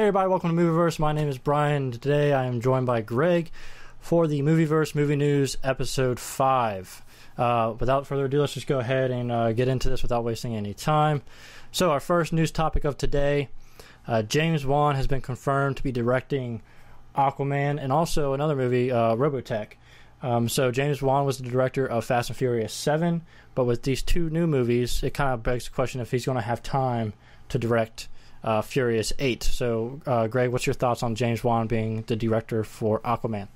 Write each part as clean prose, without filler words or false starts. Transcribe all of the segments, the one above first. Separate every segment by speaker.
Speaker 1: everybody, welcome to Movieverse. My name is Brian. Today I am joined by Greg for the Movieverse Movie News Episode 5. Without further ado, let's just go ahead and get into this without wasting any time. So our first news topic of today, James Wan has been confirmed to be directing Aquaman and also another movie, Robotech. So James Wan was the director of Fast and Furious 7, but with these two new movies, it kind of begs the question if he's going to have time to direct Furious 8. So, Greg, what's your thoughts on James Wan being the director for Aquaman?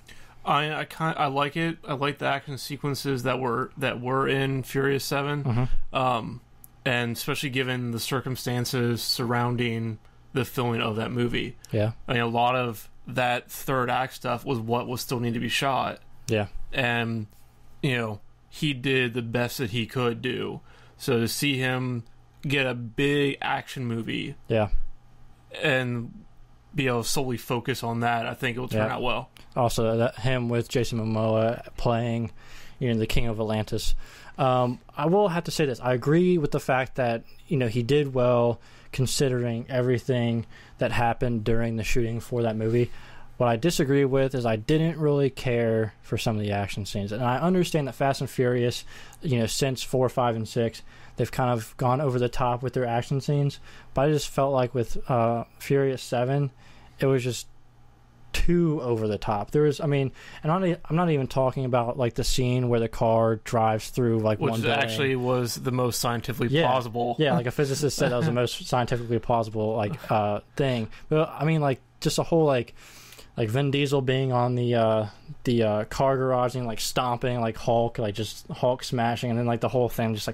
Speaker 2: I like it. I like the action sequences that were in Furious 7, and especially given the circumstances surrounding the filming of that movie.
Speaker 1: Yeah,
Speaker 2: I mean, a lot of that third act stuff was what was still need to be shot.
Speaker 1: Yeah,
Speaker 2: and he did the best that he could do. So to see him get a big action movie, and be able to solely focus on that, I think it will turn out well.
Speaker 1: Also, him with Jason Momoa playing, the King of Atlantis. I will have to say this: I agree with the fact that he did well considering everything that happened during the shooting for that movie. What I disagree with is I didn't really care for some of the action scenes. And I understand that Fast and Furious, since 4, 5, and 6, they've kind of gone over the top with their action scenes. But I just felt like with Furious 7, it was just too over the top. There was, and I'm not even talking about like the scene where the car drives through like
Speaker 2: which
Speaker 1: one building.
Speaker 2: Actually was the most scientifically plausible.
Speaker 1: Yeah, like a physicist said that was the most scientifically plausible thing. But just a whole like Vin Diesel being on the car garage and stomping like Hulk, just Hulk smashing, and then the whole thing just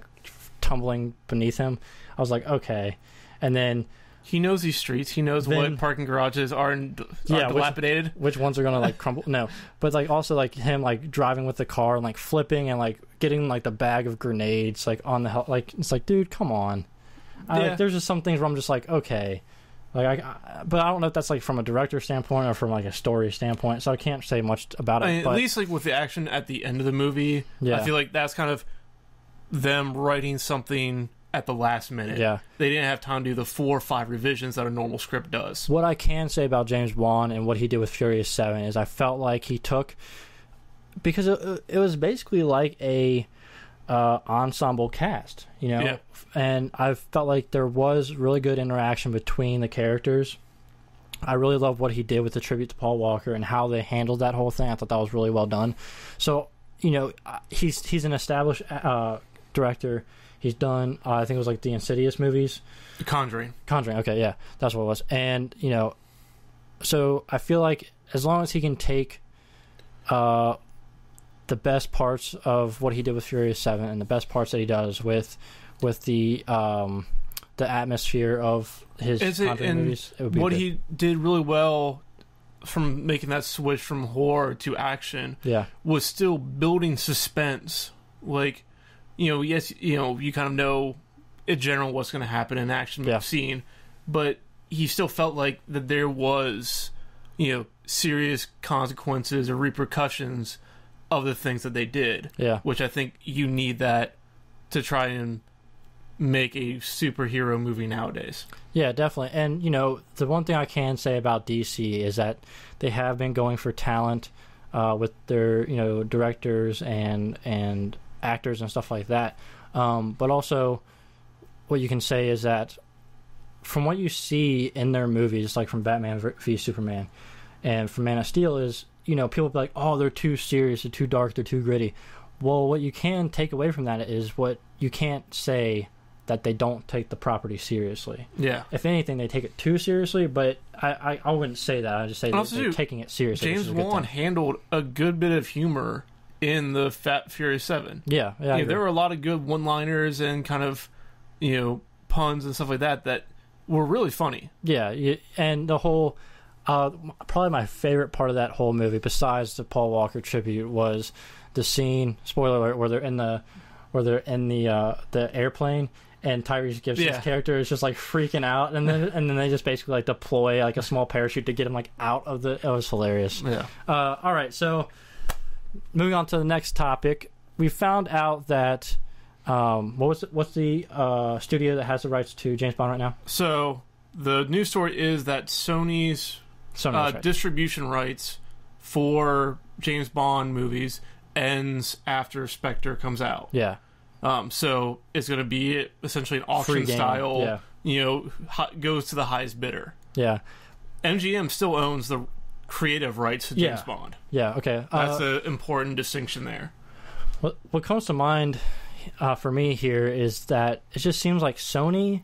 Speaker 1: tumbling beneath him. I was like, okay. And then
Speaker 2: he knows these streets. He knows what parking garages are dilapidated.
Speaker 1: Which ones are gonna crumble? No, but also him driving with the car and flipping and getting the bag of grenades on the it's dude, come on. There's just some things where I'm just okay. But I don't know if that's from a director standpoint or from a story standpoint, so I can't say much about it.
Speaker 2: At least with the action at the end of the movie, I feel like that's kind of them writing something at the last minute.
Speaker 1: Yeah,
Speaker 2: they didn't have time to do the 4 or 5 revisions that a normal script does.
Speaker 1: What I can say about James Wan and what he did with Furious 7 is I felt like he took, because it was basically like a ensemble cast, and I felt like there was really good interaction between the characters. I really love what he did with the tribute to Paul Walker and how they handled that whole thing. I thought that was really well done. So he's an established director. He's done I think it was the Insidious movies,
Speaker 2: Conjuring.
Speaker 1: Okay, yeah, that's what it was. And so I feel like as long as he can take the best parts of what he did with Furious 7 and the best parts that he does with the atmosphere of his movies, it would be
Speaker 2: what
Speaker 1: good.
Speaker 2: He did really well from making that switch from horror to action was still building suspense. Yes, you kind of know in general what's going to happen in an action scene, but he still felt like that there was serious consequences or repercussions of the things that they did. Yeah. Which I think you need that to try and make a superhero movie nowadays.
Speaker 1: Yeah, definitely. And, the one thing I can say about DC is that they have been going for talent with their, directors and actors and stuff like that. But also, what you can say is that from what you see in their movies, from Batman v Superman and from Man of Steel is, people be like, oh, they're too serious, they're too dark, they're too gritty. Well, what you can take away from that is what you can't say that they don't take the property seriously. Yeah. If anything, they take it too seriously, but I wouldn't say that. I just say they're taking it seriously.
Speaker 2: James Wan handled a good bit of humor in the Furious 7.
Speaker 1: Yeah.
Speaker 2: There were a lot of good one-liners and kind of, puns and stuff like that were really funny.
Speaker 1: Yeah, and the whole... probably my favorite part of that whole movie, besides the Paul Walker tribute, was the scene. Spoiler alert: where they're in the airplane, and Tyrese Gibson's character is just freaking out, and then they just basically deploy a small parachute to get him out of the. It was hilarious. Yeah. All right, so moving on to the next topic, we found out that what's the studio that has the rights to James Bond right now?
Speaker 2: So The news story is that Sony's distribution rights for James Bond movies ends after Spectre comes out.
Speaker 1: Yeah.
Speaker 2: So it's going to be essentially an auction style. Yeah. Goes to the highest bidder.
Speaker 1: Yeah.
Speaker 2: MGM still owns the creative rights to James Bond.
Speaker 1: Yeah. Okay.
Speaker 2: That's an important distinction there.
Speaker 1: What comes to mind for me here is that it just seems like Sony.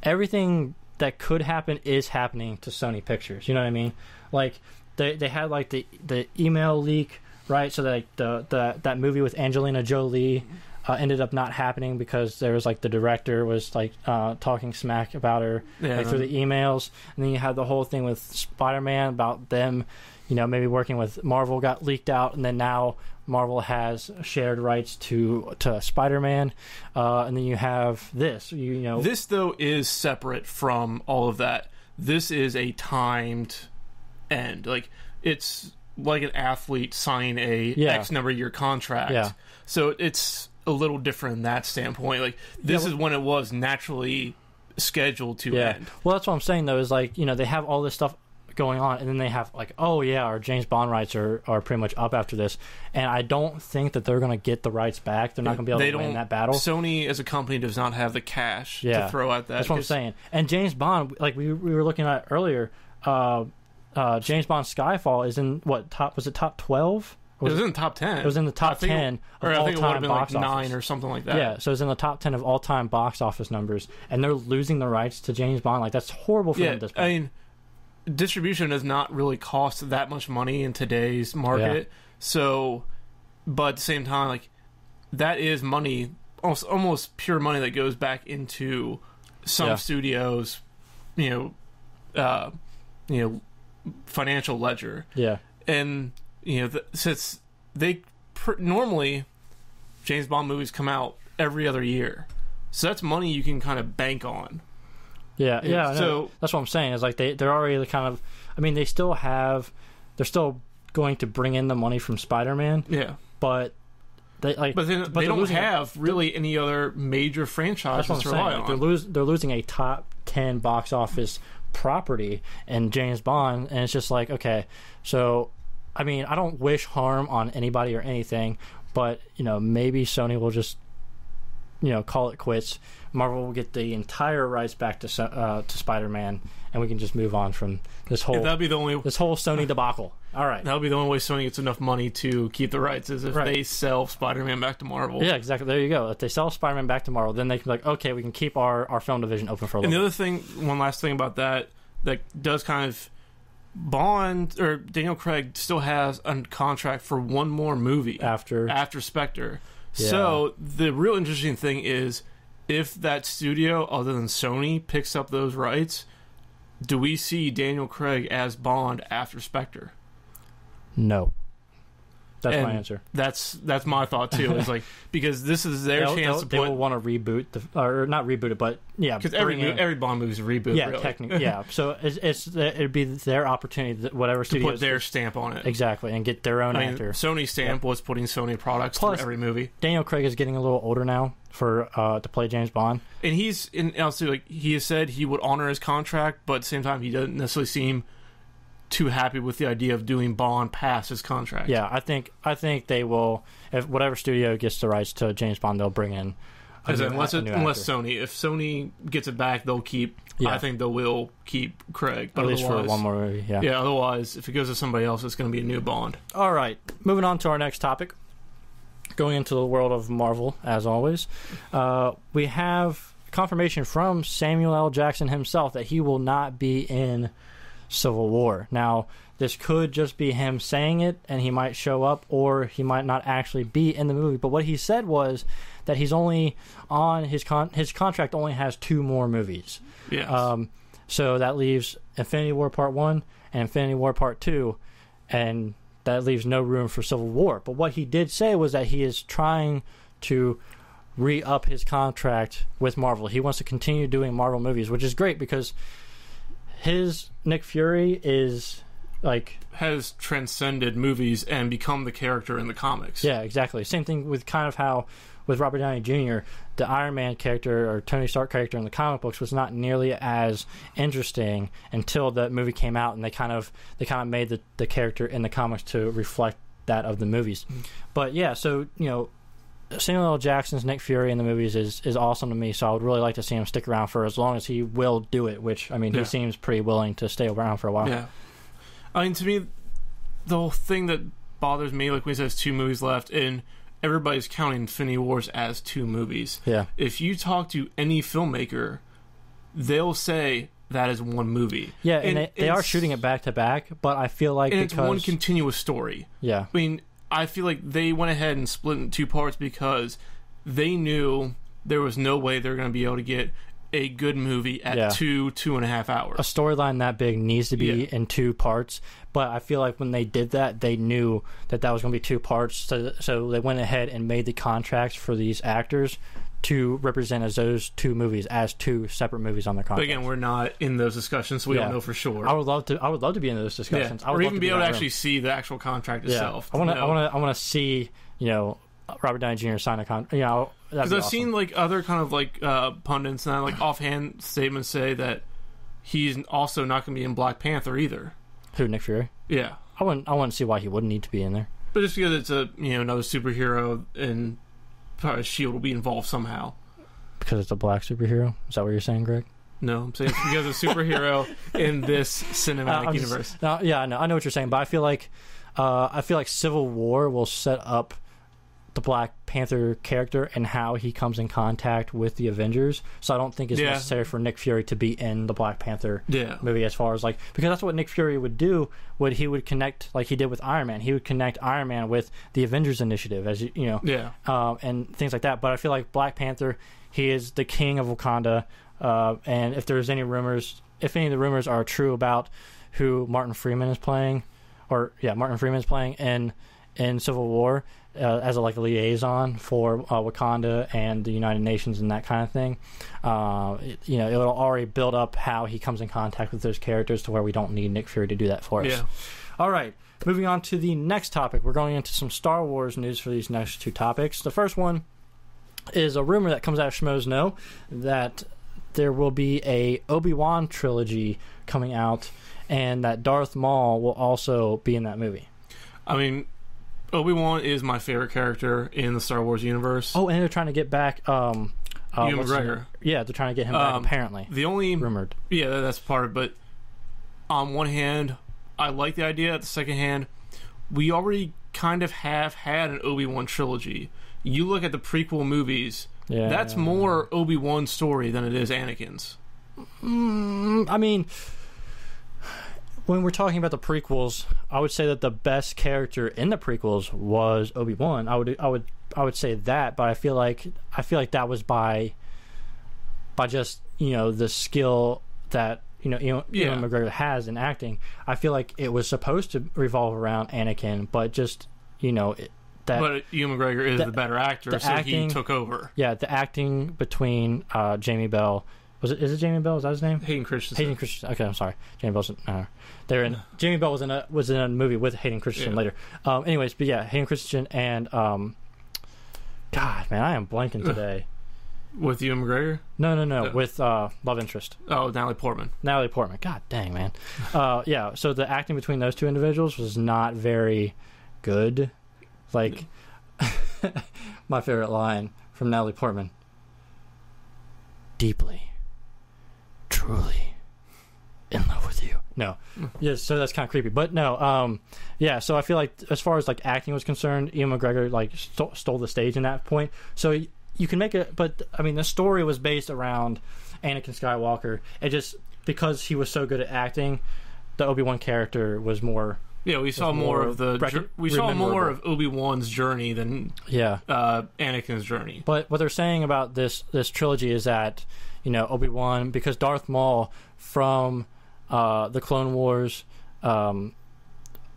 Speaker 1: Everything that could happen is happening to Sony Pictures. You know what I mean? Like they had like the email leak, right? So that movie with Angelina Jolie ended up not happening because there was like the director was like talking smack about her through the emails, and then you had the whole thing with Spider-Man about them, maybe working with Marvel got leaked out, and then now Marvel has shared rights to Spider-Man, and then you have this. This
Speaker 2: though is separate from all of that. This is a timed end. Like it's like an athlete signing a X number of year contract. Yeah. So it's a little different in that standpoint. Like this is when it was naturally scheduled to end.
Speaker 1: Well, that's what I'm saying though. Is like they have all this stuff going on, and then they have like, our James Bond rights are pretty much up after this, and I don't think that they're going to get the rights back. They're not going to be able to win that battle.
Speaker 2: Sony as a company does not have the cash to throw at that.
Speaker 1: That's what I'm saying. And James Bond, like we were looking at earlier, James Bond Skyfall is in top 12?
Speaker 2: It was in the top 10.
Speaker 1: It was in the top 10 of all-time box office.
Speaker 2: 9 or something like that.
Speaker 1: Yeah, so it's in the top 10 of all-time box office numbers, and they're losing the rights to James Bond. Like, that's horrible for them at this point.
Speaker 2: I mean, distribution does not really cost that much money in today's market. So, but at the same time, like, that is money, almost pure money that goes back into some studios, financial ledger.
Speaker 1: Yeah.
Speaker 2: And, since they normally James Bond movies come out every other year, so that's money you can kind of bank on.
Speaker 1: Yeah. So that's what I'm saying. Is like they're already kind of. I mean, they're still going to bring in the money from Spider-Man.
Speaker 2: Yeah,
Speaker 1: but they
Speaker 2: don't have really any other major franchises to rely on.
Speaker 1: They're losing a top 10 box office property in James Bond, and it's just like, okay, so I mean, I don't wish harm on anybody or anything, but maybe Sony will just call it quits. Marvel will get the entire rights back to Spider-Man, and we can just move on from this whole this whole Sony debacle. All right,
Speaker 2: that'll be the only way Sony gets enough money to keep the rights is if they sell Spider-Man back to Marvel.
Speaker 1: Yeah, exactly. There you go. If they sell Spider-Man back to Marvel, then they can be like, okay, we can keep our film division open for a little bit.
Speaker 2: And the other thing, one last thing about that does kind of Bond or Daniel Craig still has a contract for one more movie after Spectre. Yeah. So the real interesting thing is, if that studio other than Sony picks up those rights, do we see Daniel Craig as Bond after Spectre?
Speaker 1: No. That's my answer.
Speaker 2: That's my thought too. Is like, because this is their chance to put.
Speaker 1: They will want to reboot or not reboot it, but
Speaker 2: because every Bond movie is a reboot.
Speaker 1: Yeah,
Speaker 2: really.
Speaker 1: Technically, yeah. So it'd be their opportunity, whatever studio,
Speaker 2: to put their stamp on it,
Speaker 1: exactly, and get their own actor.
Speaker 2: Sony's stamp was putting Sony products through every movie.
Speaker 1: Daniel Craig is getting a little older now for to play James Bond,
Speaker 2: and he has said he would honor his contract, but at the same time, he doesn't necessarily seem too happy with the idea of doing Bond past his contract.
Speaker 1: Yeah, I think they will. If whatever studio gets the rights to James Bond, they'll bring in.
Speaker 2: Unless Sony, if Sony gets it back, they'll keep. Yeah. I think they will keep Craig, but
Speaker 1: at least for one more movie. Yeah.
Speaker 2: Yeah. Otherwise, if it goes to somebody else, it's going to be a new Bond.
Speaker 1: All right, moving on to our next topic. Going into the world of Marvel, as always, we have confirmation from Samuel L. Jackson himself that he will not be in Civil War. Now, this could just be him saying it, and he might show up, or he might not actually be in the movie. But what he said was that he's only on his contract only has 2 more movies.
Speaker 2: Yes.
Speaker 1: So that leaves Infinity War Part 1 and Infinity War Part 2, and that leaves no room for Civil War. But what he did say was that he is trying to re-up his contract with Marvel. He wants to continue doing Marvel movies, which is great because his Nick Fury is like
Speaker 2: has transcended movies and become the character in the comics.
Speaker 1: Yeah, exactly. Same thing with kind of how with Robert Downey Jr., the Iron Man character or Tony Stark character in the comic books was not nearly as interesting until the movie came out, and they kind of made the character in the comics to reflect that of the movies. But yeah, so Samuel L. Jackson's Nick Fury in the movies is awesome to me, so I would really like to see him stick around for as long as he will do it, which, I mean, he seems pretty willing to stay around for a while.
Speaker 2: Yeah. I mean, to me, the whole thing that bothers me, like we said, is 2 movies left, and everybody's counting Infinity Wars as 2 movies.
Speaker 1: Yeah.
Speaker 2: If you talk to any filmmaker, they'll say that is 1 movie.
Speaker 1: Yeah, and they are shooting it back to back, but I feel like
Speaker 2: it's one continuous story.
Speaker 1: Yeah.
Speaker 2: I mean, I feel like they went ahead and split it in 2 parts because they knew there was no way they were going to be able to get a good movie at 2.5 hours.
Speaker 1: A storyline that big needs to be in 2 parts, but I feel like when they did that, they knew that was going to be 2 parts, so they went ahead and made the contracts for these actors to represent as those 2 movies, as 2 separate movies on their contract.
Speaker 2: But again, we're not in those discussions, so we don't know for sure.
Speaker 1: I would love to be in those discussions.
Speaker 2: Or even be able to actually see the actual contract itself.
Speaker 1: I want to see Robert Downey Jr. sign a contract.
Speaker 2: Because I've seen like other kind of like pundits and like offhand statements say that he's also not going to be in Black Panther either.
Speaker 1: Who, Nick Fury?
Speaker 2: Yeah,
Speaker 1: I wouldn't see why he wouldn't need to be in there.
Speaker 2: But just because it's a another superhero and probably S.H.I.E.L.D. will be involved somehow.
Speaker 1: Because it's a black superhero? Is that what you're saying, Greg?
Speaker 2: No, I'm saying it's because of a superhero in this cinematic universe.
Speaker 1: I know what you're saying, but I feel like Civil War will set up the Black Panther character and how he comes in contact with the Avengers. So I don't think it's necessary for Nick Fury to be in the Black Panther movie, as far as like, because that's what Nick Fury would do. He would connect, like he did with Iron Man. He would connect Iron Man with the Avengers Initiative, as and things like that. But I feel like Black Panther, he is the king of Wakanda. And if there's any rumors, if any of the rumors are true about who Martin Freeman is playing in Civil War, as a liaison for Wakanda and the United Nations and that kind of thing, it will already build up how he comes in contact with those characters to where we don't need Nick Fury to do that for us. All right, moving on to the next topic. We're going into some Star Wars news for these next 2 topics. The first one is a rumor that comes out of Schmoes Know that there will be a Obi-Wan trilogy coming out, and that Darth Maul will also be in that movie.
Speaker 2: I mean, Obi-Wan is my favorite character in the Star Wars universe.
Speaker 1: Oh, and they're trying to get back
Speaker 2: Ewan McGregor.
Speaker 1: Yeah, they're trying to get him back, apparently.
Speaker 2: The only
Speaker 1: rumored.
Speaker 2: Yeah, that's part of it. But on one hand, I like the idea. At the second hand, we already kind of have had an Obi-Wan trilogy. You look at the prequel movies, that's more Obi-Wan's story than it is Anakin's.
Speaker 1: I mean, when we're talking about the prequels, I would say that the best character in the prequels was Obi-Wan. I would say that, but I feel like that was by just the skill that Ewan McGregor has in acting. I feel like it was supposed to revolve around Anakin, but just
Speaker 2: but Ewan McGregor is the better actor, so he took over. Yeah, the
Speaker 1: acting between Jamie Bell. Is it Jamie Bell? Is that his name?
Speaker 2: Hayden Christensen.
Speaker 1: Okay, I'm sorry. Jamie Bell's. Jamie Bell was in a movie with Hayden Christensen later. Anyways, but yeah, Hayden Christensen and God, man, I am blanking today.
Speaker 2: With Ewan McGregor?
Speaker 1: No. With love interest.
Speaker 2: Oh, Natalie Portman.
Speaker 1: God dang, man. Yeah. So the acting between those 2 individuals was not very good. Like, my favorite line from Natalie Portman: "Deeply, truly in love with you." No. Yeah, so that's kind of creepy. But no, so I feel like as far as like acting was concerned, Ewan McGregor like stole the stage in that point. So you can make it, but I mean the story was based around Anakin Skywalker. It just, because he was so good at acting, the Obi-Wan character was more.
Speaker 2: Yeah, we saw more of Obi-Wan's journey than Anakin's journey.
Speaker 1: But what they're saying about this trilogy is that Obi-Wan, because Darth Maul from the Clone Wars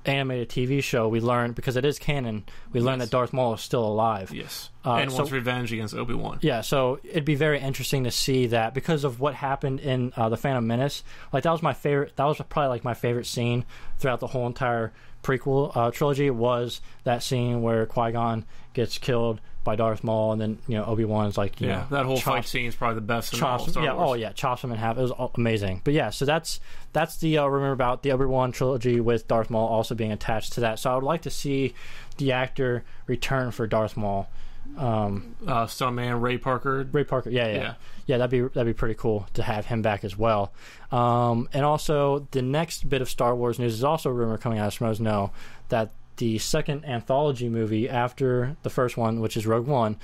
Speaker 1: animated TV show, we learned, because it is canon, we learned that Darth Maul is still alive.
Speaker 2: Yes. And wants revenge against Obi-Wan.
Speaker 1: Yeah, so it'd be very interesting to see that, because of what happened in The Phantom Menace. Like, that was my favorite. That was probably like my favorite scene throughout the whole entire prequel trilogy, was that scene where Qui-Gon gets killed by Darth Maul, and then Obi-Wan's like, you know,
Speaker 2: that whole fight scene is probably the best in all Star Wars. Chops him in half. It was amazing. But yeah, so that's the remember about the ObiWan trilogy, with Darth Maul also being attached to that. So I would like to see the actor return for Darth Maul. Stuntman Ray Parker.
Speaker 1: Yeah, that'd be pretty cool to have him back as well. And also, the next bit of Star Wars news is also a rumor coming out of Schmoes Know that the second anthology movie after the first one, which is Rogue One,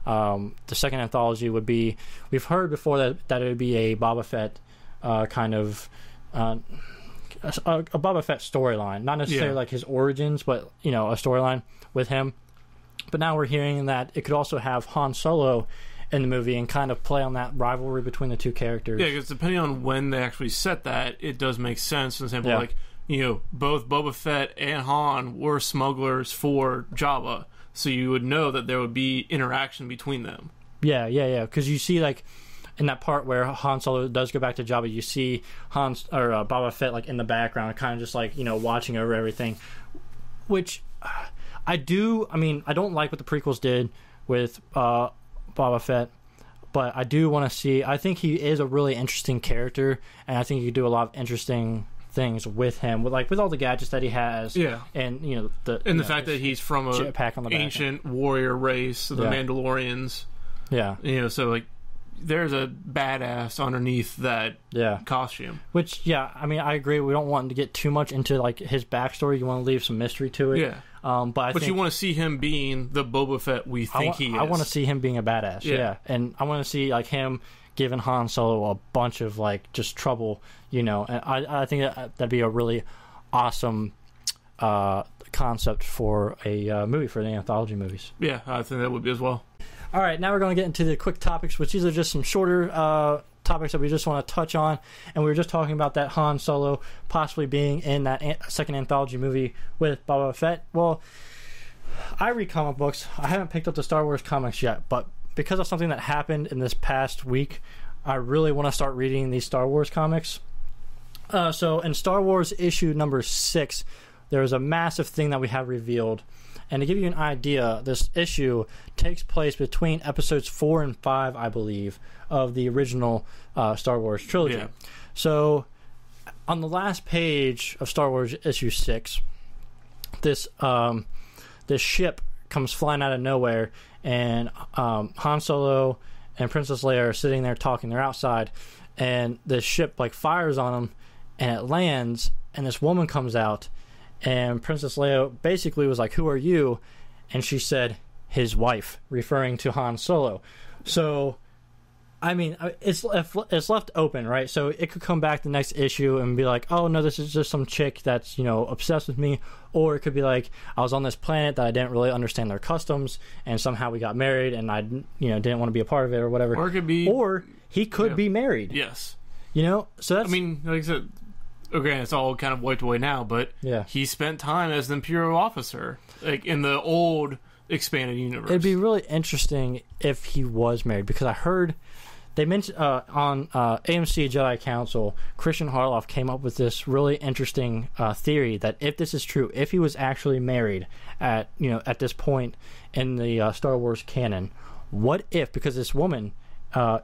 Speaker 1: the second anthology would be, we've heard before that it would be a Boba Fett kind of a Boba Fett storyline, not necessarily like his origins, but a storyline with him. But now we're hearing that it could also have Han Solo in the movie and kind of play on that rivalry between the two characters.
Speaker 2: Yeah, because depending on when they actually set that, it does make sense. For example, like, both Boba Fett and Han were smugglers for Jabba, so you would know that there would be interaction between them. Yeah.
Speaker 1: Because you see, like, in that part where Han Solo does go back to Jabba, you see Boba Fett like in the background, kind of just like watching over everything, which I don't like what the prequels did with Boba Fett, but I do want to see. I think he is a really interesting character, and I think you could do a lot of interesting things with him, with all the gadgets that he has. Yeah, and the
Speaker 2: fact that he's from a ancient warrior race, the Mandalorians. Yeah, so like, there's a badass underneath that costume.
Speaker 1: Which, I agree. We don't want to get too much into like his backstory. You want to leave some mystery to it. Yeah. But
Speaker 2: you want to see him being the Boba Fett we think he is.
Speaker 1: I want to see him being a badass. Yeah. And I want to see like him giving Han Solo a bunch of like just trouble. And I think that'd be a really awesome concept for a movie, for the anthology movies.
Speaker 2: Yeah, I think that would be as well.
Speaker 1: All right, now we're going to get into the quick topics, which these are just some shorter topics that we just want to touch on. And we were just talking about that Han Solo possibly being in that second anthology movie with Boba Fett. Well, I read comic books. I haven't picked up the Star Wars comics yet, but because of something that happened in this past week, I really want to start reading these Star Wars comics. So in Star Wars issue number 6, there was a massive thing that we have revealed. And to give you an idea, this issue takes place between episodes 4 and 5, I believe, of the original Star Wars trilogy. Yeah. So, on the last page of Star Wars issue 6, this ship comes flying out of nowhere, and Han Solo and Princess Leia are sitting there talking. They're outside, and the ship like fires on them, and it lands, and this woman comes out. And Princess Leia basically was like, "Who are you?" And she said, "His wife," referring to Han Solo. So, it's left open, right? So it could come back the next issue and be like, "Oh no, this is just some chick that's obsessed with me," or it could be like, "I was on this planet that I didn't really understand their customs, and somehow we got married, and I didn't want to be a part of it, or whatever."
Speaker 2: Or it could be,
Speaker 1: or he could be married.
Speaker 2: Yes.
Speaker 1: So that's.
Speaker 2: Like I said. Okay, it's all kind of wiped away now, but he spent time as an Imperial officer, like in the old expanded universe.
Speaker 1: It'd be really interesting if he was married, because I heard they mentioned on AMC Jedi Council, Christian Harloff came up with this really interesting theory that if this is true, if he was actually married at this point in the Star Wars canon, what if, because this woman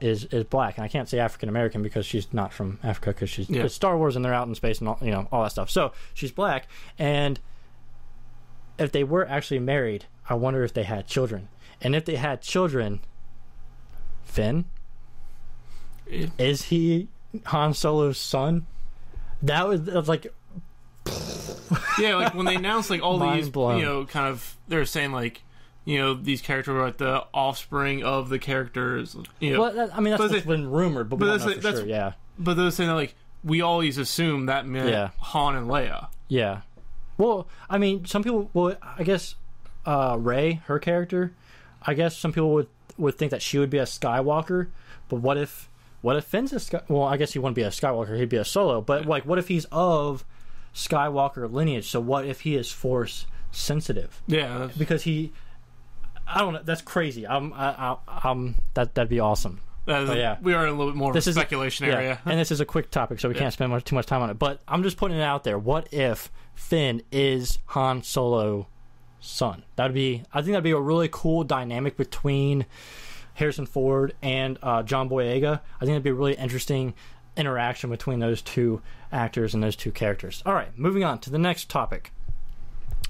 Speaker 1: is black, and I can't say African American because she's not from Africa, because she's it's Star Wars and they're out in space and all that stuff. So she's black, and if they were actually married, I wonder if they had children. And if they had children, Finn, is he Han Solo's son? That was like
Speaker 2: like when they announced like all these blown. Kind of, they're saying like these characters are like the offspring of the characters.
Speaker 1: Well, that's what's been rumored, but we don't know for sure. Yeah,
Speaker 2: but they're saying that like we always assume that meant Han and Leia.
Speaker 1: Yeah. Well, some people. Well, I guess Rey, her character. I guess some people would think that she would be a Skywalker. But what if Finn's a Well, I guess he wouldn't be a Skywalker. He'd be a Solo. But like, what if he's of Skywalker lineage. So what if he is Force sensitive?
Speaker 2: Yeah,
Speaker 1: because I don't know. That's crazy. That'd be awesome.
Speaker 2: Yeah, we are in a little bit more of a speculation area.
Speaker 1: And this is a quick topic, so we can't spend too much time on it. But I'm just putting it out there. What if Finn is Han Solo's son? I think that'd be a really cool dynamic between Harrison Ford and John Boyega. I think it'd be a really interesting interaction between those two actors and those two characters. All right, moving on to the next topic.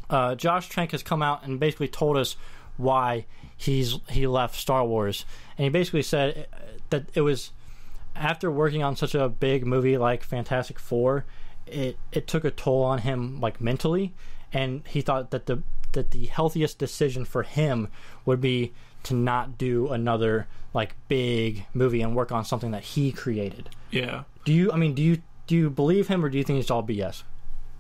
Speaker 1: Josh Trank has come out and basically told us why he left Star Wars, and he basically said that it was after working on such a big movie like Fantastic Four, it took a toll on him like mentally, and he thought that the healthiest decision for him would be to not do another like big movie and work on something that he created.
Speaker 2: Yeah.
Speaker 1: Do you believe him, or do you think it's all BS?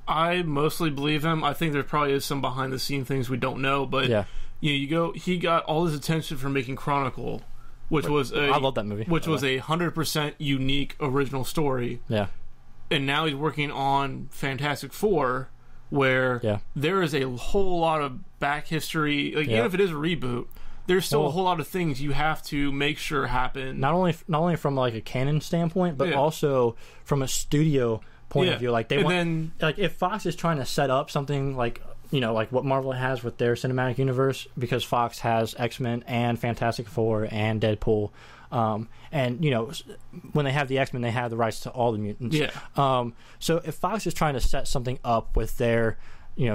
Speaker 2: I mostly believe him. I think there probably is some behind the scene things we don't know, but
Speaker 1: yeah.
Speaker 2: He got all his attention for making Chronicle, which was I
Speaker 1: love that movie.
Speaker 2: Which was 100% unique original story.
Speaker 1: Yeah.
Speaker 2: And now he's working on Fantastic Four, where there is a whole lot of back history. Like even if it is a reboot, there's still a whole lot of things you have to make sure happen.
Speaker 1: Not only from like a canon standpoint, but also from a studio point of view. Like like if Fox is trying to set up something like, like what Marvel has with their cinematic universe, because Fox has X-Men and Fantastic Four and Deadpool, and when they have the X-Men, they have the rights to all the mutants.
Speaker 2: Yeah.
Speaker 1: So if Fox is trying to set something up with their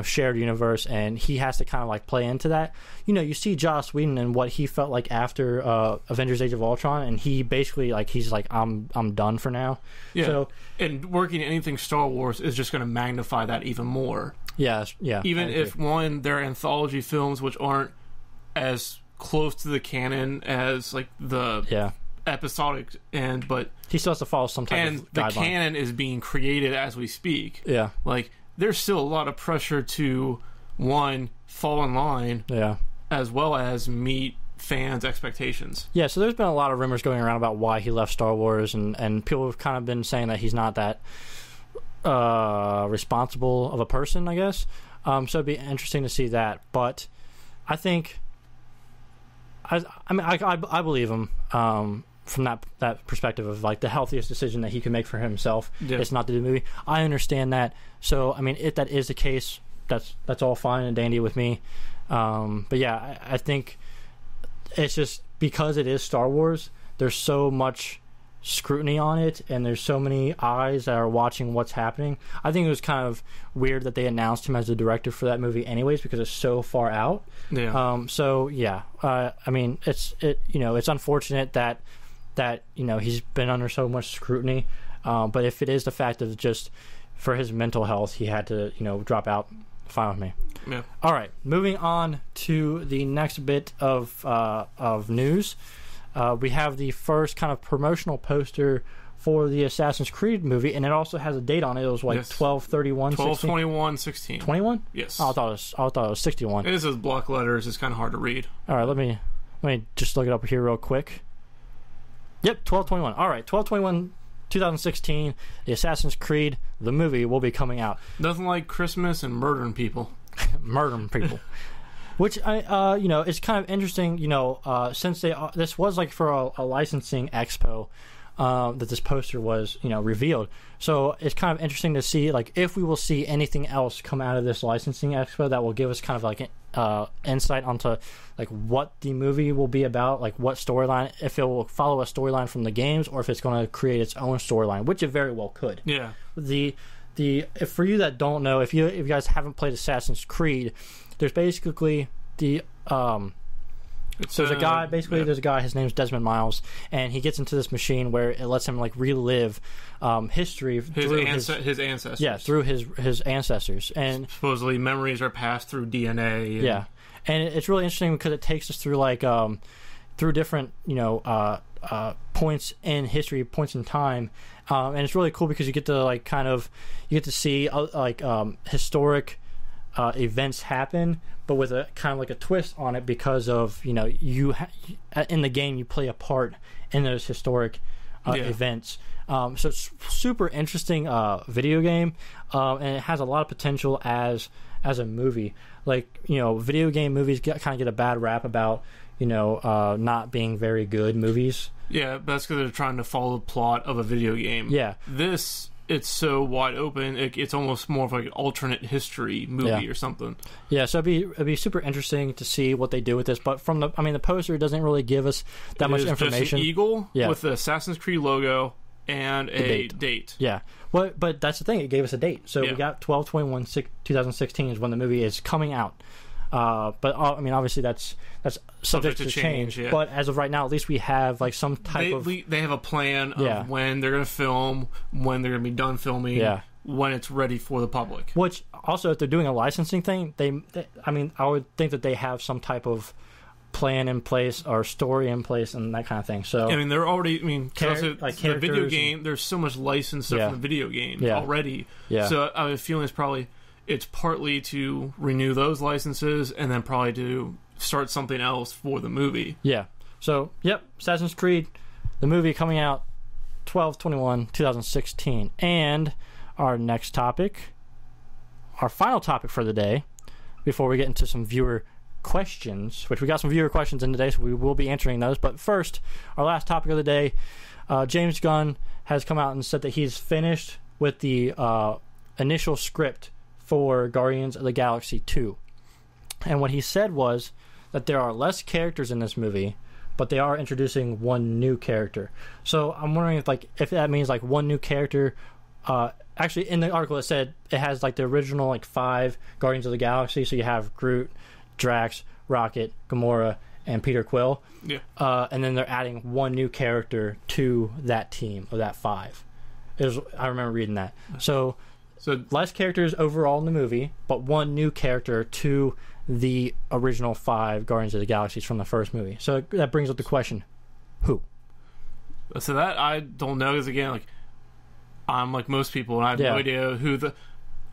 Speaker 1: shared universe, and he has to kind of like play into that, you see Joss Whedon and what he felt like after Avengers Age of Ultron, and he basically he's like, I'm done for now.
Speaker 2: Yeah.
Speaker 1: So,
Speaker 2: and working anything Star Wars is just going to magnify that even more.
Speaker 1: Yeah.
Speaker 2: Even if they're anthology films which aren't as close to the canon as like the episodic end, but
Speaker 1: he still has to follow some type of guideline.
Speaker 2: And the canon is being created as we speak.
Speaker 1: Yeah.
Speaker 2: Like there's still a lot of pressure to fall in line, as well as meet fans' expectations.
Speaker 1: Yeah, so there's been a lot of rumors going around about why he left Star Wars, and people have kind of been saying that he's not that responsible of a person, I guess. So it'd be interesting to see that. But I think, I believe him. From that perspective of like the healthiest decision that he can make for himself is not to do the movie. I understand that. So if that is the case, that's all fine and dandy with me. But yeah, I think it's just because it is Star Wars, there's so much scrutiny on it, and there's so many eyes that are watching what's happening. I think it was kind of weird that they announced him as the director for that movie anyways, because it's so far out.
Speaker 2: Yeah.
Speaker 1: It's unfortunate that he's been under so much scrutiny, but if it is the fact of just for his mental health he had to drop out, fine with me.
Speaker 2: Yeah.
Speaker 1: All right, moving on to the next bit of news. We have the first kind of promotional poster for the Assassin's Creed movie, and it also has a date on it. It was like 12/31/16.
Speaker 2: 12/21/16.
Speaker 1: 21?
Speaker 2: Yes.
Speaker 1: I thought it was 61.
Speaker 2: It is block letters. It's kind of hard to read.
Speaker 1: All right, let me just look it up here real quick. Yep, 12/21. All right, 12/21/2016. The Assassin's Creed, the movie, will be coming out.
Speaker 2: Nothing like Christmas and murdering people.
Speaker 1: Murdering people. Which it's kind of interesting. Since this was like for a licensing expo, that this poster was revealed. So it's kind of interesting to see like if we will see anything else come out of this licensing expo that will give us kind of like insight onto like what the movie will be about, like what storyline, if it will follow a storyline from the games or if it's going to create its own storyline, which it very well could.
Speaker 2: Yeah.
Speaker 1: If for you that don't know, if you guys haven't played Assassin's Creed, there's basically there's a guy, his name's Desmond Miles, and he gets into this machine where it lets him like relive history through his
Speaker 2: ancestors.
Speaker 1: Yeah, through his ancestors, and
Speaker 2: supposedly memories are passed through DNA.
Speaker 1: And it's really interesting because it takes us through like through different points in history, points in time, and it's really cool because you get to see historic events happen, but with a kind of like a twist on it because of in the game you play a part in those historic events. So it's super interesting video game, and it has a lot of potential as a movie. Like, video game movies kind of get a bad rap about, not being very good movies.
Speaker 2: Yeah, that's because they're trying to follow the plot of a video game.
Speaker 1: Yeah.
Speaker 2: It's so wide open, it's almost more of like an alternate history movie or something. Yeah,
Speaker 1: so it'd be super interesting to see what they do with this. But from the poster doesn't really give us that much information.
Speaker 2: Just an eagle with the Assassin's Creed logo and a date.
Speaker 1: Yeah. But that's the thing, it gave us a date. So we got 12/21/2016 is when the movie is coming out. But obviously that's subject to change. Yeah. But as of right now, at least we have like some type of.
Speaker 2: They have a plan of when they're going to film, when they're going to be done filming, when it's ready for the public.
Speaker 1: Which also, if they're doing a licensing thing, I would think that they have some type of plan in place or story in place and that kind of thing. So
Speaker 2: they're already. The video game. There's so much licensed stuff in the video game already. Yeah. So I have a feeling it's partly to renew those licenses and then probably to start something else for the movie.
Speaker 1: Yeah. So, Assassin's Creed, the movie coming out 12/21/2016. And our next topic, our final topic for the day, before we get into some viewer questions, which we got some viewer questions in today, so we will be answering those. But first, our last topic of the day, James Gunn has come out and said that he's finished with the initial script for Guardians of the Galaxy 2. And what he said was that there are less characters in this movie, but they are introducing one new character. So I'm wondering if that means like one new character. Actually, in the article it said it has like the original 5 Guardians of the Galaxy. So you have Groot, Drax, Rocket, Gamora, and Peter Quill.
Speaker 2: Yeah.
Speaker 1: And then they're adding one new character to that team of that 5. I remember reading that. So less characters overall in the movie, but one new character to the original 5 Guardians of the Galaxies from the first movie. So that brings up the question, who?
Speaker 2: So that I don't know, because again, I'm like most people, and I have no idea who the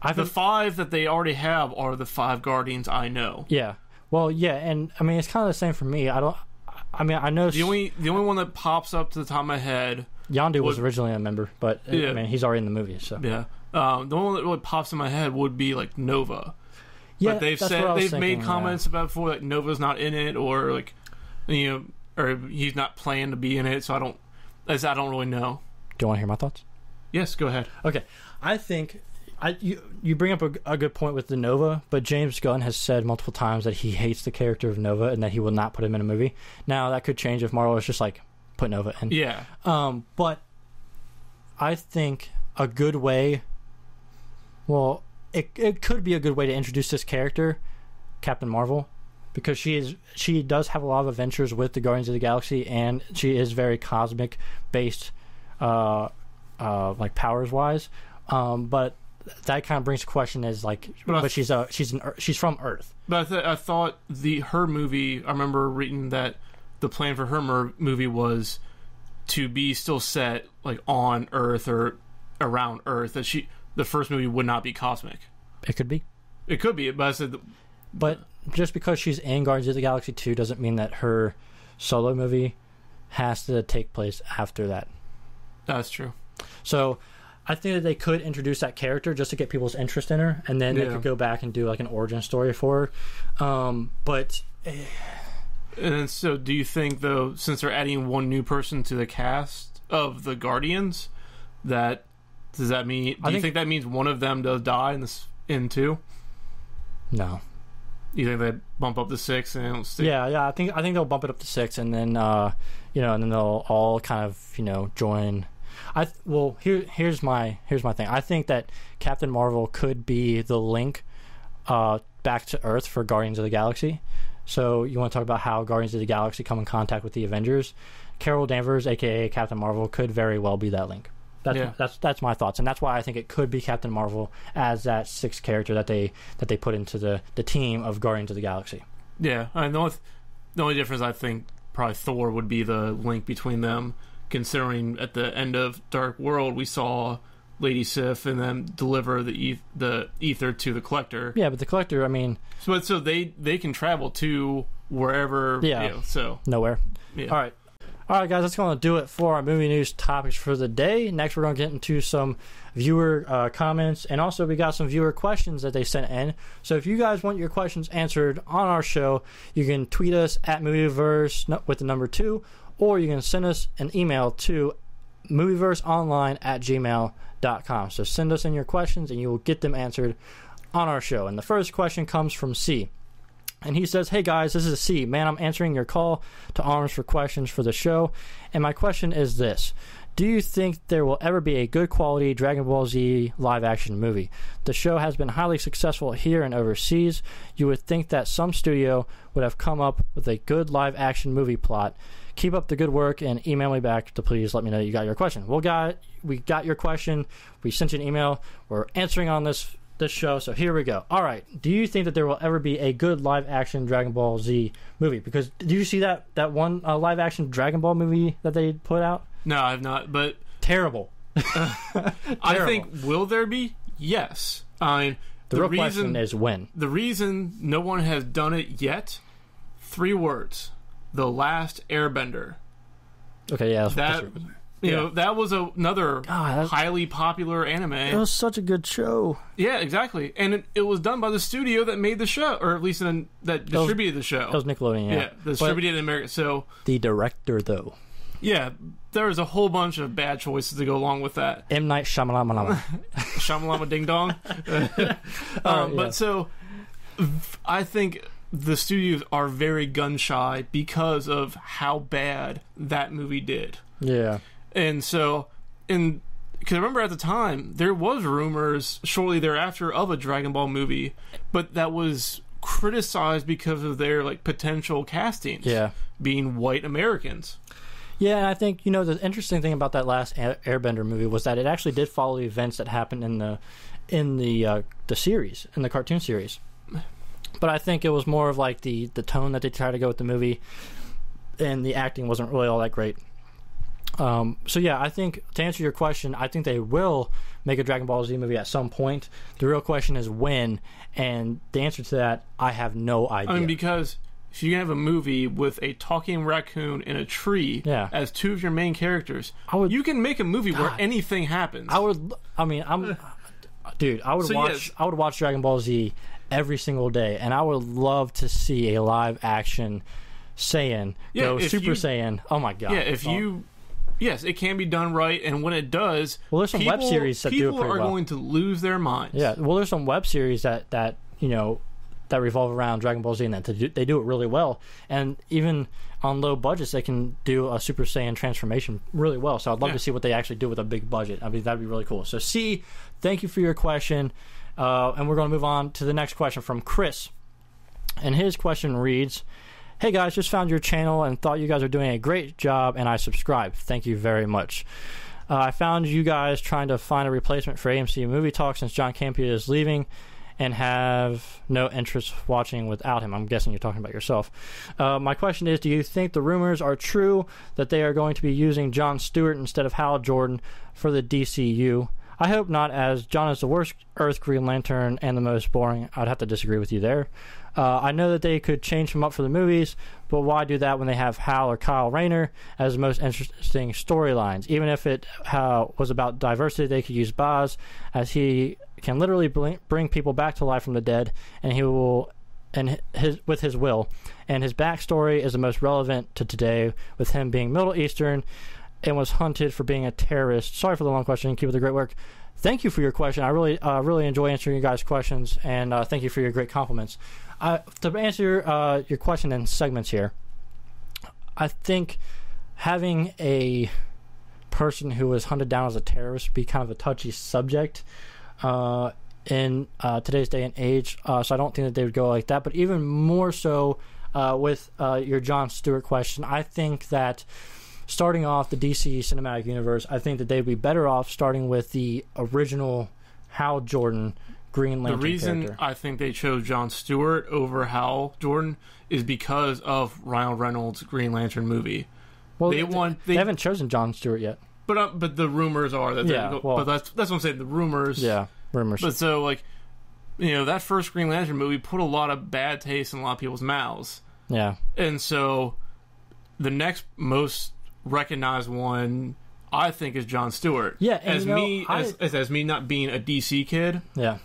Speaker 2: 5 that they already have are the 5 Guardians I know.
Speaker 1: Yeah. Well, yeah, and it's kind of the same for me. I know
Speaker 2: the only one that pops up to the top of my head.
Speaker 1: Yondu was originally a member, but he's already in the movie. So
Speaker 2: yeah. The only one that really pops in my head would be Nova.
Speaker 1: Yeah,
Speaker 2: but they've made comments about before that Nova's not in it, or or he's not planned to be in it. So I don't really know.
Speaker 1: Do you want to hear my thoughts?
Speaker 2: Yes, go ahead.
Speaker 1: Okay, I think you bring up a good point with the Nova, but James Gunn has said multiple times that he hates the character of Nova and that he will not put him in a movie. Now that could change if Marvel is just put Nova in.
Speaker 2: Yeah.
Speaker 1: But I think a good way. Well, it could be a good way to introduce this character, Captain Marvel, because she does have a lot of adventures with the Guardians of the Galaxy, and she is very cosmic based, powers wise. But that kind of brings the question but she's from Earth.
Speaker 2: But I thought her movie. I remember reading that the plan for her movie was to be still set on Earth or around Earth. That the first movie would not be cosmic.
Speaker 1: It could be.
Speaker 2: It could be, but I said.
Speaker 1: But just because she's in Guardians of the Galaxy 2 doesn't mean that her solo movie has to take place after that.
Speaker 2: That's true.
Speaker 1: So I think that they could introduce that character just to get people's interest in her, and then they could go back and do an origin story for her. But.
Speaker 2: And so, do you think, though, since they're adding one new person to the cast of the Guardians, does that mean? Do you think that means one of them does die in 2?
Speaker 1: No.
Speaker 2: You think they bump up to 6 and it'll stick?
Speaker 1: Yeah. I think they'll bump it up to 6, and then and then they'll all kind of join. Here's my thing. I think that Captain Marvel could be the link back to Earth for Guardians of the Galaxy. So you want to talk about how Guardians of the Galaxy come in contact with the Avengers? Carol Danvers, aka Captain Marvel, could very well be that link. That's my thoughts, and that's why I think it could be Captain Marvel as that 6th character that they put into the team of Guardians of the Galaxy.
Speaker 2: Yeah, the only difference, I think probably Thor would be the link between them, considering at the end of Dark World we saw Lady Sif and then deliver the ether to the Collector.
Speaker 1: Yeah, but the Collector,
Speaker 2: so they can travel to wherever.
Speaker 1: Yeah.
Speaker 2: So
Speaker 1: nowhere.
Speaker 2: Yeah.
Speaker 1: All right. All right, guys, that's going to do it for our movie news topics for the day. Next, we're going to get into some viewer comments, and also we got some viewer questions that they sent in. So if you guys want your questions answered on our show, you can tweet us at Movieverse with the number 2, or you can send us an email to movieverseonline@gmail.com. So send us in your questions, and you will get them answered on our show. And the first question comes from C. And he says, "Hey guys, this is C. Man, I'm answering your call to arms for questions for the show. And my question is this. Do you think there will ever be a good quality Dragon Ball Z live action movie? The show has been highly successful here and overseas. You would think that some studio would have come up with a good live action movie plot. Keep up the good work and email me back to please let me know you got your question." Well, we got your question. We sent you an email. We're answering on this show, so here we go. All right, do you think that there will ever be a good live action Dragon Ball Z movie? Because did you see that one live action Dragon Ball movie that they put out?
Speaker 2: No, I've not, but
Speaker 1: terrible.
Speaker 2: I think, will there be? Yes. I mean,
Speaker 1: the real question is when.
Speaker 2: The reason no one has done it yet, 3 words: The Last Airbender.
Speaker 1: Okay, yeah,
Speaker 2: you know, that was another highly popular anime.
Speaker 1: It was such a good show.
Speaker 2: Yeah, exactly. And it was done by the studio that made the show, or at least that distributed the show.
Speaker 1: It was Nickelodeon, yeah.
Speaker 2: Yeah, distributed in America. So
Speaker 1: the director, though.
Speaker 2: Yeah, there was a whole bunch of bad choices to go along with that.
Speaker 1: M. Night Shyamalan.
Speaker 2: Shyamalan Ding Dong. But so, I think the studios are very gun-shy because of how bad that movie did.
Speaker 1: Yeah.
Speaker 2: And so, because I remember at the time, there was rumors shortly thereafter of a Dragon Ball movie, but that was criticized because of their potential castings being white Americans.
Speaker 1: Yeah, and I think, the interesting thing about that last Airbender movie was that it actually did follow the events that happened in the series, in the cartoon series. But I think it was more of the tone that they tried to go with the movie, and the acting wasn't really all that great. So yeah, I think to answer your question, I think they will make a Dragon Ball Z movie at some point. The real question is when, and the answer to that, I have no idea.
Speaker 2: I mean, because if you have a movie with a talking raccoon in a tree as 2 of your main characters, you can make a movie where anything happens.
Speaker 1: I would watch Dragon Ball Z every single day, and I would love to see a live action Saiyan go Super Saiyan. Oh my god!
Speaker 2: Yeah, yes, it can be done right, and when it does,
Speaker 1: there's some web series that do it pretty well.
Speaker 2: People are going to lose their minds.
Speaker 1: Yeah, there's some web series that revolve around Dragon Ball Z, and that they do it really well. And even on low budgets, they can do a Super Saiyan transformation really well. So I'd love to see what they actually do with a big budget. I mean, that'd be really cool. So C, thank you for your question, and we're going to move on to the next question from Chris, and his question reads, "Hey guys, just found your channel and thought you guys are doing a great job, and I subscribed. Thank you very much. I found you guys trying to find a replacement for AMC Movie Talk since John Campea is leaving, and have no interest watching without him." I'm guessing you're talking about yourself. My question is, do you think the rumors are true that they are going to be using Jon Stewart instead of Hal Jordan for the DCU? I hope not, as Jon is the worst Earth Green Lantern and the most boring. I'd have to disagree with you there. I know that they could change him up for the movies, but why do that when they have Hal or Kyle Rayner as the most interesting storylines? Even if it was about diversity, they could use Baz, as he can literally bring people back to life from the dead, and with his will. And his backstory is the most relevant to today, with him being Middle Eastern and was hunted for being a terrorist. Sorry for the long question. Keep up the great work. Thank you for your question. I really enjoy answering you guys' questions, and thank you for your great compliments. To answer your question in segments here, I think having a person who was hunted down as a terrorist be kind of a touchy subject in today's day and age, so I don't think that they would go like that. But even more so with your Jon Stewart question, I think that starting off the DC Cinematic Universe, I think that they'd be better off starting with the original Hal Jordan Green Lantern character.
Speaker 2: The reason I think they chose Jon Stewart over Hal Jordan is because of Ryan Reynolds' Green Lantern movie.
Speaker 1: Well, they haven't chosen Jon Stewart yet.
Speaker 2: But the rumors are that but that's what I'm saying, the rumors.
Speaker 1: Yeah, rumors.
Speaker 2: But so, that first Green Lantern movie put a lot of bad taste in a lot of people's mouths.
Speaker 1: Yeah.
Speaker 2: And so the next most recognized one I think is Jon Stewart.
Speaker 1: Yeah, and
Speaker 2: as me not being a DC kid.
Speaker 1: Yeah,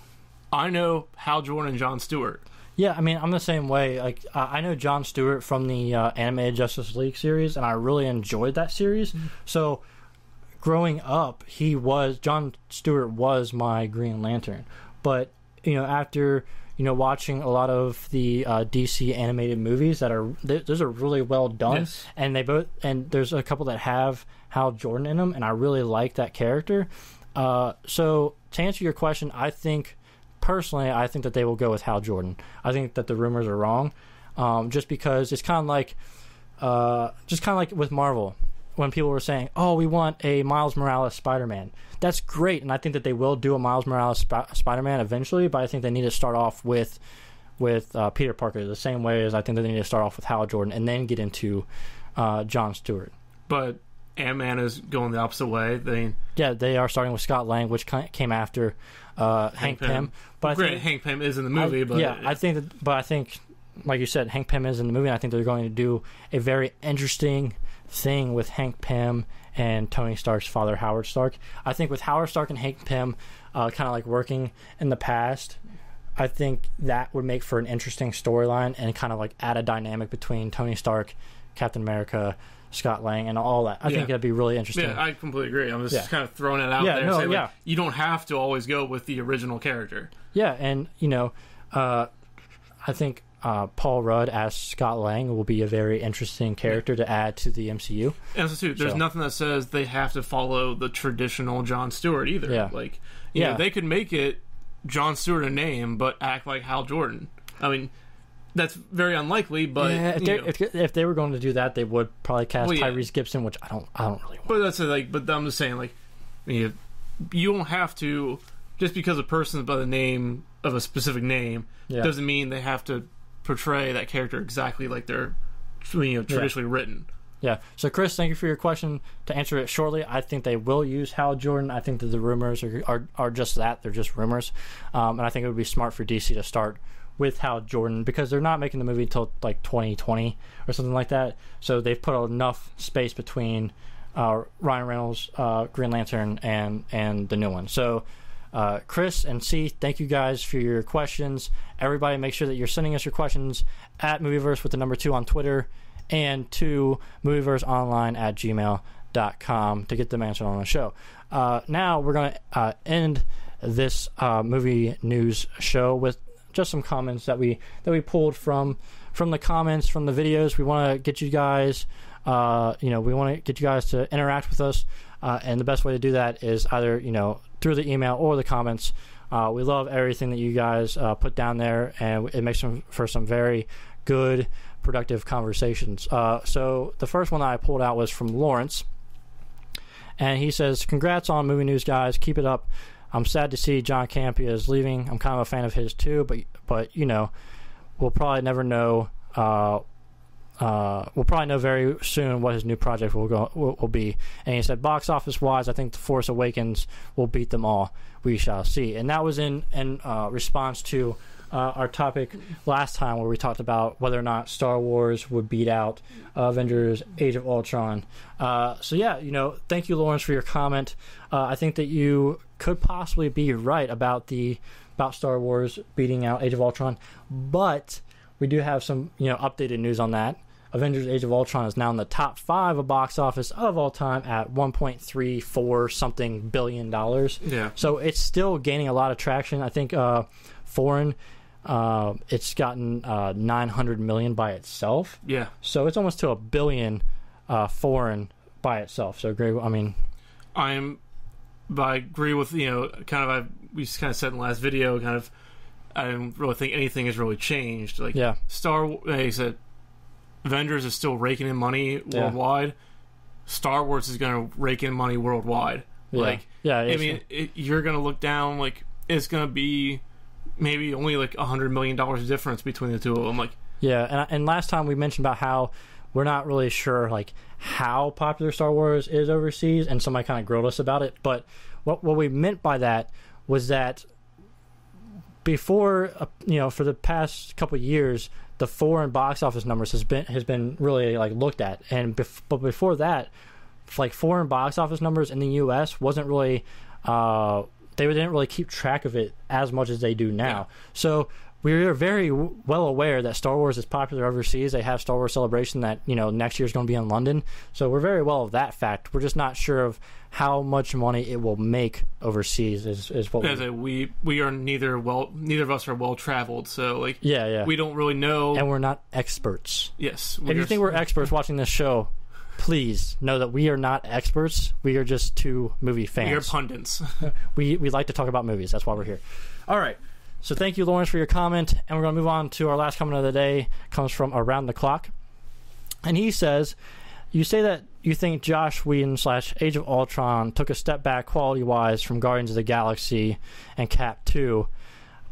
Speaker 2: I know Hal Jordan and Jon Stewart.
Speaker 1: Yeah, I mean, I'm the same way. Like, I know Jon Stewart from the animated Justice League series, and I really enjoyed that series. Mm-hmm. So, growing up, Jon Stewart was my Green Lantern. But, after, watching a lot of the DC animated movies those are really well done. Yes. And there's a couple that have Hal Jordan in them, and I really like that character. So, to answer your question, personally, I think that they will go with Hal Jordan. I think that the rumors are wrong, just because it's kind of like with Marvel, when people were saying, "Oh, we want a Miles Morales Spider-Man." That's great, and I think that they will do a Miles Morales Spider-Man eventually. But I think they need to start off with Peter Parker the same way as I think that they need to start off with Hal Jordan and then get into Jon Stewart.
Speaker 2: But Ant-Man is going the opposite way.
Speaker 1: They are starting with Scott Lang, which came after Hank Pym. But
Speaker 2: Hank Pym is in the movie.
Speaker 1: I think, like you said, Hank Pym is in the movie, and I think they're going to do a very interesting thing with Hank Pym and Tony Stark's father, Howard Stark. I think with Howard Stark and Hank Pym kind of like working in the past, I think that would make for an interesting storyline and kind of like add a dynamic between Tony Stark, Captain America, Scott Lang, and all that. I think that'd be really interesting.
Speaker 2: Yeah, I completely agree. I'm just kind of throwing it out there. You don't have to always go with the original character.
Speaker 1: Yeah, and, I think Paul Rudd as Scott Lang will be a very interesting character to add to the MCU.
Speaker 2: And also, too, there's nothing that says they have to follow the traditional Jon Stewart either.
Speaker 1: Yeah.
Speaker 2: Like, they could make it Jon Stewart a name, but act like Hal Jordan. I mean, that's very unlikely, but
Speaker 1: if they were going to do that, they would probably cast Tyrese Gibson, which I don't really want.
Speaker 2: But that's but I'm just saying, you don't have to, just because a person's by the name of a specific name doesn't mean they have to portray that character exactly like they're traditionally written.
Speaker 1: Yeah. So, Chris, thank you for your question. To answer it shortly, I think they will use Hal Jordan. I think that the rumors are just that. They're just rumors. And I think it would be smart for DC to start with Hal Jordan because they're not making the movie until like 2020 or something like that. So they've put enough space between Ryan Reynolds, Green Lantern, and the new one. So, Chris and C, thank you guys for your questions. Everybody, make sure that you're sending us your questions at Movieverse with the number 2 on Twitter and to movieverseonline@gmail.com to get them answered on the show. Now we're going to end this movie news show with just some comments that we pulled from the comments from the videos. We want to get you guys, we want to get you guys to interact with us, and the best way to do that is either through the email or the comments. We love everything that you guys put down there, and it makes for some very good, productive conversations. So the first one that I pulled out was from Lawrence, and he says, "Congrats on movie news, guys. Keep it up. I'm sad to see John Campea is leaving. I'm kind of a fan of his too, but we'll probably never know. We'll probably know very soon what his new project will be." And he said, "Box office wise, I think The Force Awakens will beat them all. We shall see." And that was in response to our topic last time where we talked about whether or not Star Wars would beat out Avengers Age of Ultron. Thank you, Lawrence, for your comment. I think that you could possibly be right about Star Wars beating out Age of Ultron, but we do have some updated news on that. Avengers Age of Ultron is now in the top 5 of box office of all time at $1.34 something billion.
Speaker 2: Yeah.
Speaker 1: So it's still gaining a lot of traction. I think foreign, it's gotten 900 million by itself.
Speaker 2: Yeah.
Speaker 1: So it's almost to $1 billion foreign by itself. So great. I mean,
Speaker 2: I agree with we kind of said in the last video. I didn't really think anything has really changed. Like he said, Avengers is still raking in money worldwide. Yeah. Star Wars is going to rake in money worldwide.
Speaker 1: Yeah.
Speaker 2: You're going to look down, it's going to be maybe only $100 million difference between the two of them.
Speaker 1: And last time we mentioned about how we're not really sure how popular Star Wars is overseas, and somebody kind of grilled us about it. But what we meant by that was that before, for the past couple of years, the foreign box office numbers has been really like looked at, and but before that, like foreign box office numbers in the U.S. wasn't really they didn't really keep track of it as much as they do now. Yeah. So we're very well aware that Star Wars is popular overseas. They have Star Wars Celebration that, you know, next year is going to be in London. So we're very well of that fact. We're just not sure of how much money it will make overseas. Is what
Speaker 2: we are neither of us are well traveled. So like we don't really know,
Speaker 1: and we're not experts.
Speaker 2: Yes,
Speaker 1: if you think we're experts watching this show, please know that we are not experts. We are just two movie fans.
Speaker 2: We are pundits.
Speaker 1: we like to talk about movies. That's why we're here. All right. So thank you, Lawrence, for your comment. And we're going to move on to our last comment of the day. It comes from Around the Clock. And he says, you say that you think Joss Whedon / Age of Ultron took a step back quality-wise from Guardians of the Galaxy and Cap 2,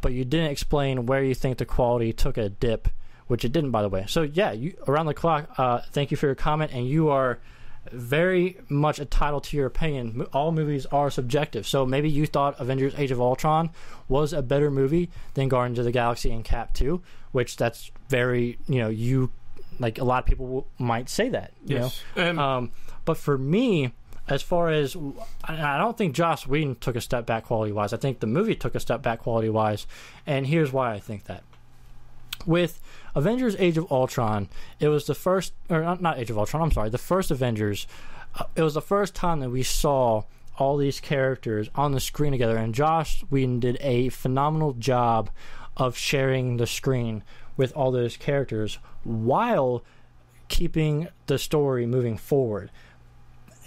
Speaker 1: but you didn't explain where you think the quality took a dip, which it didn't, by the way. So, yeah, Around the Clock, thank you for your comment, and you are very much entitled to your opinion. All movies are subjective, so maybe you thought Avengers Age of Ultron was a better movie than Guardians of the Galaxy and Cap 2, which that's very, you know, you like a lot of people might say that, you know. But for me, as far as, I don't think Joss Whedon took a step back quality wise. I think the movie took a step back quality wise, and here's why I think that. With Avengers Age of Ultron, it was the first, or not Age of Ultron, I'm sorry, the first Avengers, it was the first time that we saw all these characters on the screen together, and Joss Whedon did a phenomenal job of sharing the screen with all those characters while keeping the story moving forward.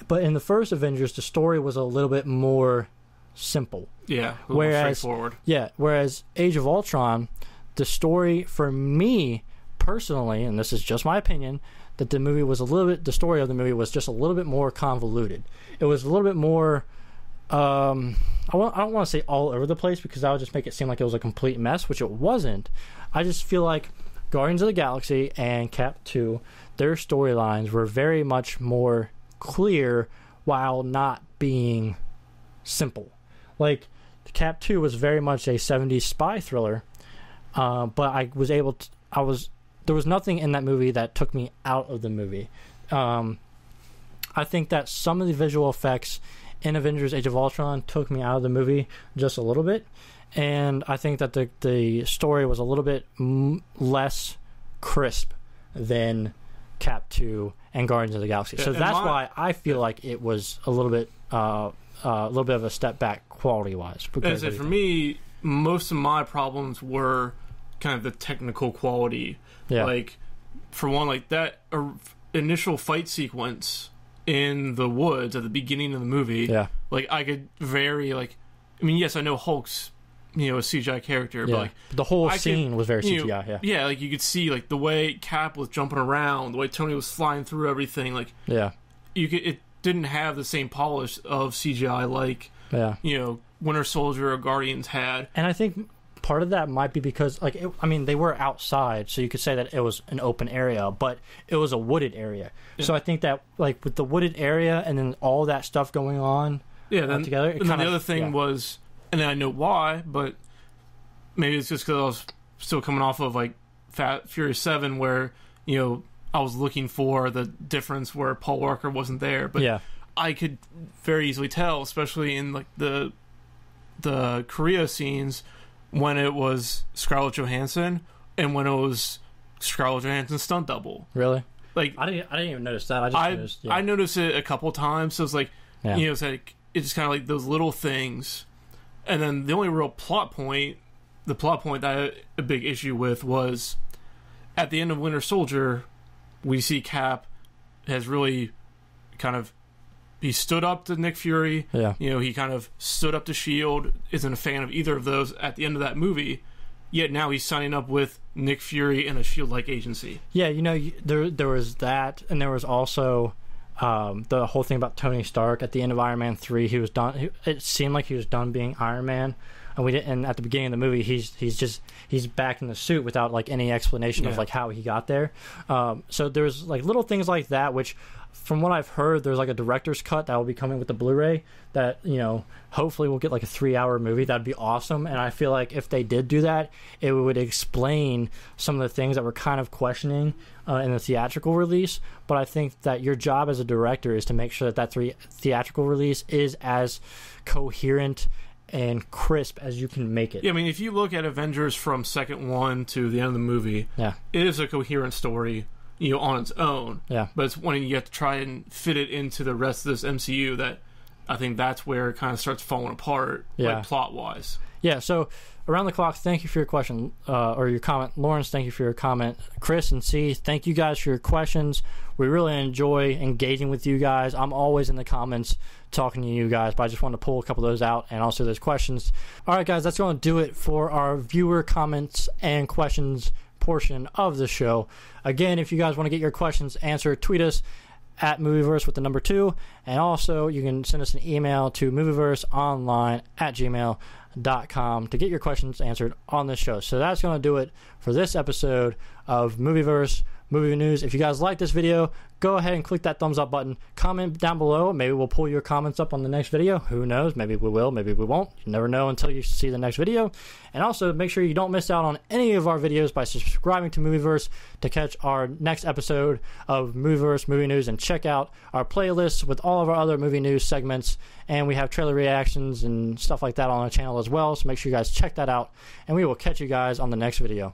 Speaker 1: But in the first Avengers, the story was a little bit more simple.
Speaker 2: Yeah, a little more straightforward.
Speaker 1: Yeah, whereas Age of Ultron, the story for me personally, and this is just my opinion, that the story of the movie was just a little bit more convoluted. It was a little bit more, I don't want to say all over the place, because that would just make it seem like it was a complete mess, which it wasn't. I just feel like Guardians of the Galaxy and Cap 2, their storylines were very much more clear while not being simple. Like, Cap 2 was very much a 70s spy thriller. But there was nothing in that movie that took me out of the movie. I think that some of the visual effects in Avengers Age of Ultron took me out of the movie just a little bit. And I think that the story was a little bit less crisp than Cap 2 and Guardians of the Galaxy. So that's why I feel like it was a little bit of a step back quality-wise.
Speaker 2: Because for me, most of my problems were kind of the technical quality. Yeah. Like, for one, like that initial fight sequence in the woods at the beginning of the movie. Yeah. Like, I could yes, I know Hulk's, you know, a CGI character, but like
Speaker 1: the whole scene was very CGI.
Speaker 2: Yeah, like you could see like the way Cap was jumping around, the way Tony was flying through everything. Like, it didn't have the same polish of CGI like you know, Winter Soldier or Guardians had.
Speaker 1: And I think part of that might be because, they were outside, so you could say that it was an open area, but it was a wooded area. Yeah. So I think that, like, with the wooded area and then all that stuff going on together...
Speaker 2: And then the other thing was, and then I know why, but maybe it's just because I was still coming off of, like, Furious 7, where, you know, I was looking for the difference where Paul Walker wasn't there, but I could very easily tell, especially in, like, the Korea scenes, when it was Scarlett Johansson and when it was Scarlett Johansson's stunt double.
Speaker 1: Really?
Speaker 2: Like,
Speaker 1: I didn't even notice that.
Speaker 2: I noticed it a couple times. So it's like, you know, it's like, it's just kind of like those little things. And then the only real plot point that I had a big issue with was at the end of Winter Soldier, we see Cap has really kind of, he stood up to Nick Fury. Yeah. You know, he kind of stood up to S.H.I.E.L.D., isn't a fan of either of those at the end of that movie, yet now he's signing up with Nick Fury and a S.H.I.E.L.D.-like agency.
Speaker 1: Yeah, you know, there was that, and there was also the whole thing about Tony Stark. At the end of Iron Man 3, he was done. It seemed like he was done being Iron Man, and we didn't. And at the beginning of the movie, he's back in the suit without like any explanation of like how he got there. So there's like little things like that, which, from what I've heard, there's like a director's cut that will be coming with the Blu-ray that, you know, hopefully we'll get like a 3-hour movie. That'd be awesome. And I feel like if they did do that, it would explain some of the things that we're kind of questioning in the theatrical release. But I think that your job as a director is to make sure that theatrical release is as coherent and crisp as you can make it.
Speaker 2: Yeah, I mean, if you look at Avengers from second one to the end of the movie, it is a coherent story, you know, on its own.
Speaker 1: Yeah.
Speaker 2: But it's when you have to try and fit it into the rest of this MCU that I think that's where it kind of starts falling apart, like plot-wise.
Speaker 1: Yeah, so around the clock, thank you for your question, or your comment. Lawrence, thank you for your comment. Chris and C, thank you guys for your questions. We really enjoy engaging with you guys. I'm always in the comments talking to you guys, but I just wanted to pull a couple of those out and also those questions. All right, guys, that's going to do it for our viewer comments and questions portion of the show. Again, if you guys want to get your questions answered, tweet us at Movieverse with the number 2, and also you can send us an email to movieverseonline@gmail.com to get your questions answered on this show. So that's going to do it for this episode of Movieverse Movie News. If you guys like this video, go ahead and click that thumbs up button. Comment down below. Maybe we'll pull your comments up on the next video. Who knows? Maybe we will. Maybe we won't. You never know until you see the next video. And also, make sure you don't miss out on any of our videos by subscribing to Movieverse to catch our next episode of Movieverse Movie News, and check out our playlists with all of our other movie news segments. And we have trailer reactions and stuff like that on our channel as well. So make sure you guys check that out. And we will catch you guys on the next video.